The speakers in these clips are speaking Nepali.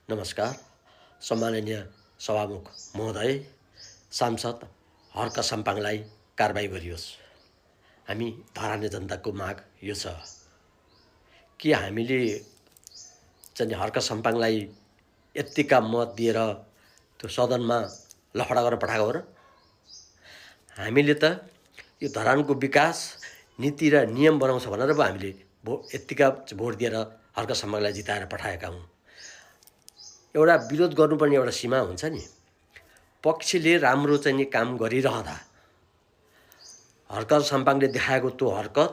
नमस्कार। सम्माननीय सभामुख महोदय, सांसद हर्क साम्पाङलाई कारबाही गरियोस्। हामी धराने जनताको माग यो छ कि हामीले चाहिँ हर्क साम्पाङलाई यत्तिका मत दिएर त्यो सदनमा लफडा गरेर पठाएको हो र? हामीले त यो धरानको विकास नीति र नियम बनाउँछ भनेर पो हामीले यत्तिका भोट दिएर हर्क साम्पाङलाई जिताएर पठाएका हौँ। एउटा विरोध गर्नुपर्ने एउटा सीमा हुन्छ नि। पक्षले राम्रो चाहिँ नि काम गरिरहँदा हर्क साम्पाङले देखाएको त्यो हरकत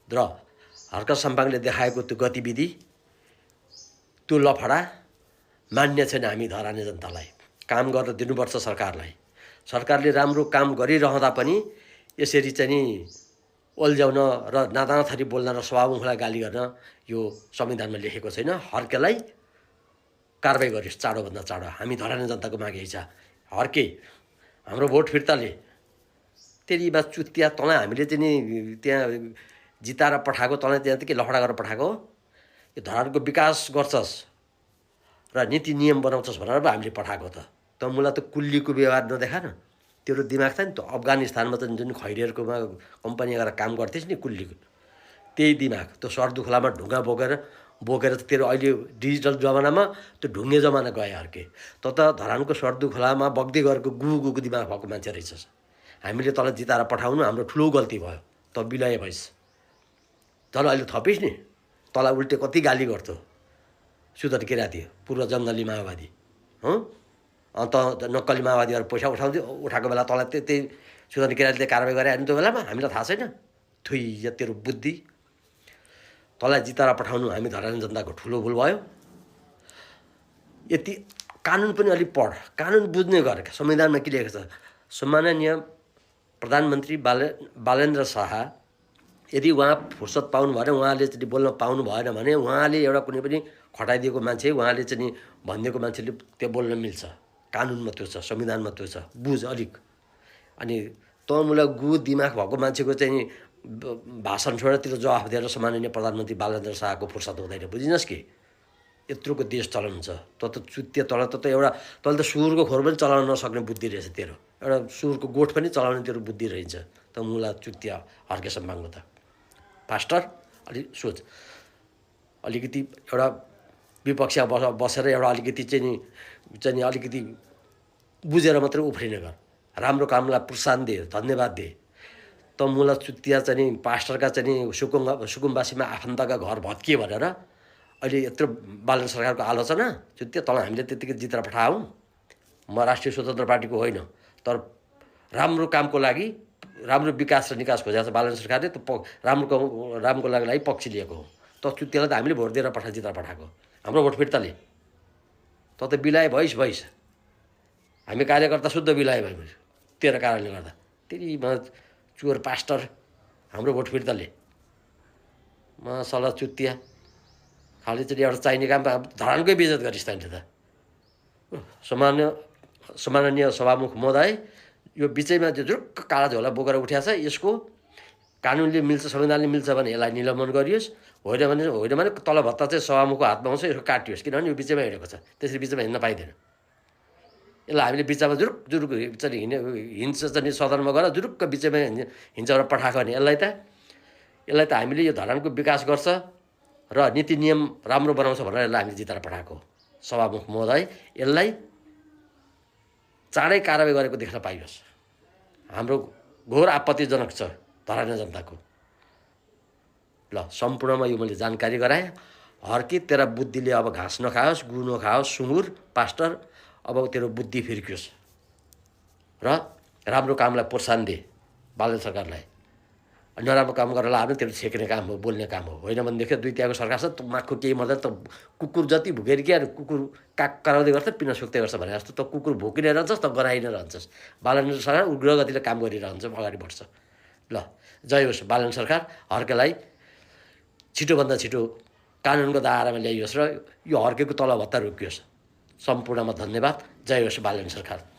र हर्क साम्पाङले देखाएको त्यो गतिविधि, त्यो लफडा मान्य छैन। हामी धराने जनतालाई काम गर्न दिनुपर्छ। सरकारले राम्रो काम गरिरहँदा पनि यसरी चाहिँ नि ओल्झ्याउन र नाताना थरी बोल्न र सभामुखलाई गाली गर्न यो संविधानमा लेखेको छैन। हर्केलाई कारबाही गरियोस् चाँडोभन्दा चाँडो। हामी धराने जनताको माग यही छ। हर्के हाम्रो भोट फिर्ताले तेरी बा चुतिया तँलाई हामीले चाहिँ नि त्यहाँ जिताएर पठाएको, तँलाई त्यहाँ के लफडा गरेर पठाएको? यो धरानको विकास गर्छस् र नीति नियम बनाउँछस् भनेर पो हामीले पठाएको त। त मलाई त कुल्लीको व्यवहार नदेखा न। तेरो दिमाग छ नि त। अफगानिस्तानमा त जुन खैरेरकोमा कम्पनी गएर काम गर्थेस् नि कुल्लीको, त्यही दिमाग। त्यो सर्दुखोलामा ढुङ्गा बोकेर त तेरो अहिले डिजिटल जमानामा त्यो ढुङ्गे जमाना गए हर्के। त धरानको सर्दुखोलामा बग्दै गरेको गुको दिमाग भएको मान्छे रहेछस्। हामीले तँलाई जिताएर पठाउनु हाम्रो ठुलो गल्ती भयो। त बिलाए भइस्। तल अहिले थपिस् नि। तँलाई उल्टे कति गाली गर्थ्यो सुधर किराती, पूर्व जङ्गली माओवादी। अन्त नक्कली माओवादीहरू पैसा उठाएको बेला तँलाई त्यही सुधर किरातीले कारबाही गरे त्यो बेलामा हामीलाई थाहा छैन? थुइ तेरो बुद्धि। तँलाई जिताएर पठाउनु हामी धराने जनताको ठुलो भुल भयो। यति कानुन पनि अलिक पढ, कानुन बुझ्ने गरेका। संविधानमा के लेखेको छ? सम्माननीय प्रधानमन्त्री बालेन्द्र शाह यदि उहाँ फुर्सद पाउनु भएन, उहाँले चाहिँ बोल्न पाउनु भएन भने उहाँले एउटा कुनै पनि खटाइदिएको मान्छे, उहाँले चाहिँ नि भनिदिएको मान्छेले त्यो बोल्न मिल्छ। कानुनमा त्यो छ, संविधानमा त्यो छ। बुझ अलिक। अनि तँ मलाई दिमाग भएको मान्छेको चाहिँ नि भाषण छोडेर त्यो जवाफ दिएर सम्माननीय प्रधानमन्त्री बालेन्द्र शाहको फुर्सद हुँदैन। बुझिनस् कि यत्रोको देश चलाउनु छ। त चुत्ते तँलाई त एउटा तैँले त सुँगुरको खोर पनि चलाउन नसक्ने बुद्धि रहेछ तेरो। एउटा सुँगुरको गोठ पनि चलाउने तेरो बुद्धि रहेछ। त मुला चुत्तिया हर्के साम्पाङको त फास्टर अलिक सोच। अलिकति एउटा विपक्षमा बसेर एउटा अलिकति चाहिँ नि अलिकति बुझेर मात्रै उफ्रिने गर। राम्रो कामलाई प्रोत्साहन दे, धन्यवाद दे। त मुला चुत्तिया चाहिँ नि पास्टरका चाहिँ नि सुकुम्बासीमा आफन्तका घर भत्किए भनेर अहिले यत्रो बालन सरकारको आलोचना। चुत्तिया तँलाई हामीले त्यत्तिकै जितेर पठायौँ। म राष्ट्रिय स्वतन्त्र पार्टीको होइन, तर राम्रो कामको लागि राम्रो विकास र निकास खोजेको छ बालन सरकारले। त रामको लागि पक्ष लिएको हो। त चुत्तियालाई त हामीले भोट दिएर जितेर पठाएको। हाम्रो भोट फिर्ताले त बिलाए भइस। हामी कार्यकर्ता शुद्ध बिलाए भइस तेरो कारणले गर्दा। तेरिमा चोर पास्टर हाम्रो भोट फिर्ताले म सल्लाह चुत्तिया खालि चाहिँ एउटा चाहिने काम धरानकै बेइज्जत गरिस् तैँले त। सम्माननीय सभामुख महोदय, यो बिचैमा जुरुक्क काला झोला बोकेर उठ्या छ। यसको कानुनले मिल्छ, संविधानले मिल्छ भने यसलाई निलम्बन गरियोस्। होइन भने तल भत्ता चाहिँ सभामुखको हातमा आउँछ, यसको काटियोस्। किनभने यो बिचैमा हिँडेको छ। त्यसरी बिचैमा हिँड्न पाइँदैन। यसलाई हामीले बिचमा जुरुक चाहिँ हिँड्छ चाहिँ सदनमा गएर जुरुक्क बिचैमा हिँड्छ भनेर पठाएको भने यसलाई त हामीले यो धरानको विकास गर्छ र नीति नियम राम्रो बनाउँछ भनेर यसलाई हामीले जिताएर पठाएको हो। सभामुख महोदय, यसलाई चाँडै कारबाही गरेको देख्न पाइयोस्। हाम्रो घोर आपत्तिजनक छ धराने जनताको। ल सम्पूर्णमा यो मैले जानकारी गराएँ। हर्के तेरा बुद्धिले अब घाँस नखाओस्, गु नखाओस्, सुँगुर पास्टर। अब तेरो बुद्धि फिर्कियोस् र राम्रो कामलाई प्रोत्साहन दे बालन सरकारलाई। नराम्रो काम गरेर लाने तेरो छेक्ने काम हो, बोल्ने काम हो। होइन भनेदेखि दुई त्यागको सरकार छ, त माखु केही मर्दैन। त कुकुर जति भुकेर के कुकुर काक कराउँदै गर्छ, पिना सुक्दै गर्छ भने जस्तो त कुकुर भोकिने रहन्छस्, त गराइ नै रहन्छस्। बालन सरकार उग्र गतिले काम गरिरहन्छ, अगाडि बढ्छ। ल जय होस् बालन सरकार। हर्केलाई छिटोभन्दा छिटो कानुनको दायरामा ल्याइयोस् र यो हर्केको तल भत्ता रोकियोस्। सम्पूर्णमा धन्यवाद। जय होस् बालन सरकार।